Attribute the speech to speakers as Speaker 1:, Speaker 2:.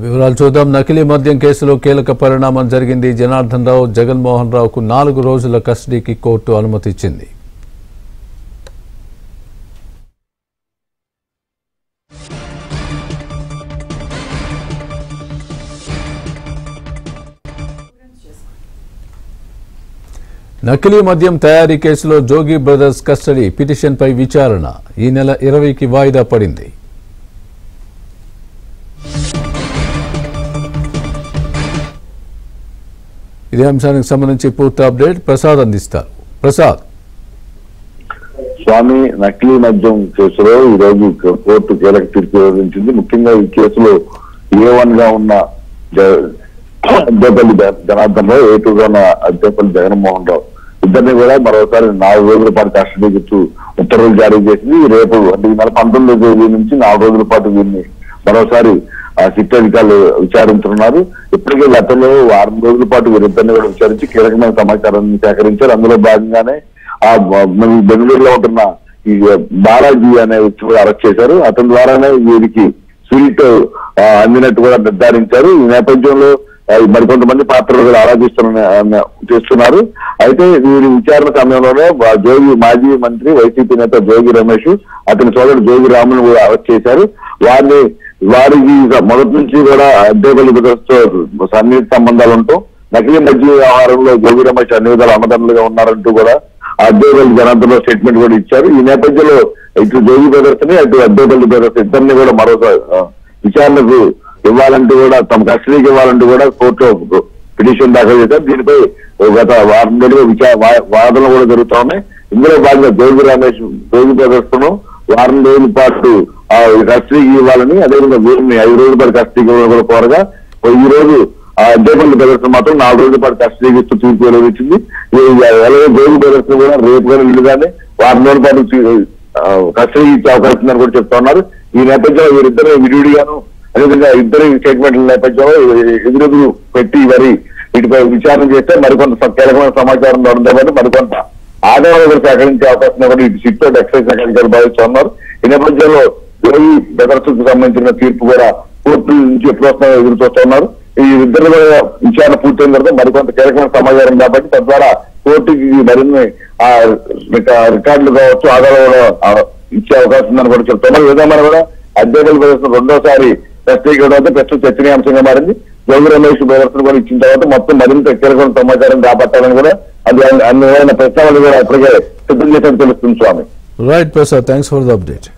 Speaker 1: వివరాలు చూద్దాం. నకిలీ మద్యం కేసులో కీలక పరిణామం జరిగింది. జనార్దన్ రావు, జగన్మోహన్ రావుకు 4 రోజుల కస్టడీకి కోర్టు అనుమతి ఇచ్చింది. నకిలీ మద్యం తయారీ కేసులో జోగి బ్రదర్స్ కస్టడీ పిటిషన్పై విచారణ ఈ నెల 20కి వాయిదా పడింది. ఇదే అంశానికి సంబంధించి పూర్తి అప్డేట్ ప్రసాద్ అందిస్తారు. ప్రసాద్.
Speaker 2: స్వామి, నకిలీ మద్యం కేసులో ఈ రోజు కోర్టు కీలక తీర్పు వివరించింది. ముఖ్యంగా ఈ కేసులో A1 గా ఉన్న అద్దెపల్లి జనార్దన్ రావు, A2 గా ఉన్న అద్దెపల్లి జగన్మోహన్ రావు ఇద్దరిని కూడా మరోసారి 4 రోజుల పాటు కస్టడీకి ఉత్తర్వులు జారీ చేసింది. రేపు అంటే ఈ నెల 19వ తేదీ నుంచి 4 రోజుల పాటు వీరిని మరోసారి సిట్ అధికారులు విచారించనున్నారు. ఇప్పటికే గతంలో 6 రోజుల పాటు వీరిద్దరిని కూడా విచారించి కీలకమైన సమాచారాన్ని సేకరించారు. అందులో భాగంగానే బెంగళూరులో ఉంటున్న ఈ బాలాజీ అనే వ్యక్తి కూడా అరెస్ట్ చేశారు. అతని ద్వారానే వీరికి స్వీట్ అందినట్టు కూడా నిర్ధారించారు. ఈ నేపథ్యంలో మరికొంతమంది పాత్రలు కూడా చేస్తున్నారు. అయితే వీరి విచారణ సమయంలోనే మాజీ మంత్రి వైసీపీ నేత జోగి రమేష్, అతని సోదరుడు జోగి రామును కూడా అరెస్ట్ చేశారు. వారికి మొదటి నుంచి కూడా అద్దెపల్లి బ్రదర్స్తో సన్నిహిత సంబంధాలు ఉంటూ నకిలీ మద్య వ్యవహారంలో జోగి రమేష్ అన్ని విధాలు అన్నదండలుగా ఉన్నారంటూ కూడా అద్దెపల్లి జనార్దన్ స్టేట్మెంట్ కూడా ఇచ్చారు. ఈ నేపథ్యంలో ఇటు జోగి బ్రదర్స్ ని అటు అద్దెపల్లి బ్రదర్స్ ఇద్దరిని కూడా మరోసారి విచారణకు ఇవ్వాలంటూ కూడా తమ కస్టడీకి ఇవ్వాలంటూ కూడా కోర్టులో పిటిషన్ దాఖలు చేశారు. దీనిపై గత వారం రోజులుగా వాదనలు కూడా జరుగుతా ఉన్నాయి. ఇందులో భాగంగా జోగి బ్రదర్స్ ను వారం రోజుల పాటు కస్టడీకి ఇవ్వాలని, అదేవిధంగా వీరిని 5 రోజుల పాటు కస్టడీకి ఇవ్వాలని కూడా కోరగా ఈ రోజు అద్దెపల్లి బ్రదర్స్ మాత్రం 4 రోజుల పాటు కస్టడీకి ఇస్తూ తీర్పు వెలువరించింది. అలాగే జోగి బ్రదర్స్ కూడా రేపు కానీ ఇల్లుగానే వారం రోజుల పాటు కస్టడీ ఇచ్చే అవకాశం ఉందని కూడా చెప్తా ఉన్నారు. ఈ నేపథ్యంలో వీరిద్దరు విడివిడిగాను, అదేవిధంగా ఇద్దరు స్టేట్మెంట్ల నేపథ్యంలో ఎదురెదురు పెట్టి వీటిపై విచారణ చేస్తే మరికొంత కీలకమైన సమాచారం దొరకడంతో పాటు మరికొంత ఆధారాలు కూడా సేకరించే అవకాశం కూడా ఇటు సిట్ ఎక్సైజ్ అధికారులు భావిస్తున్నారు. ఈ నేపథ్యంలో జోగి బ్రదర్స్ కు సంబంధించిన తీర్పు కూడా కోర్టు నుంచి ఎప్పుడు వస్తారో ఎదురు చూస్తున్నారు. ఈ ఇద్దరు కూడా విచారణ పూర్తయిన తర్వాత మరికొంత కీలకమైన సమాచారం కాబట్టి తద్వారా కోర్టుకి మరిన్ని రికార్డులు కావచ్చు, ఆధారాలు కూడా ఇచ్చే అవకాశం ఉందని కూడా చెప్తున్నారు. ఏదైనా కూడా అద్దెపల్లి బ్రదర్స్ రెండోసారి కస్టడీకి ఇవ్వడం ప్రస్తుతం చర్చనీయాంశంగా మారింది. జోగి రమేష్ బ్రదర్స్ కూడా ఇచ్చిన తర్వాత మొత్తం మరింత కీలకమైన సమాచారం రాబట్టాలని కూడా అందువల్ల ప్రస్తావనలు కూడా ఇప్పటికే సిద్ధం చేసినట్టు తెలుస్తుంది. Swami.
Speaker 1: Right Prasad, thanks for the update.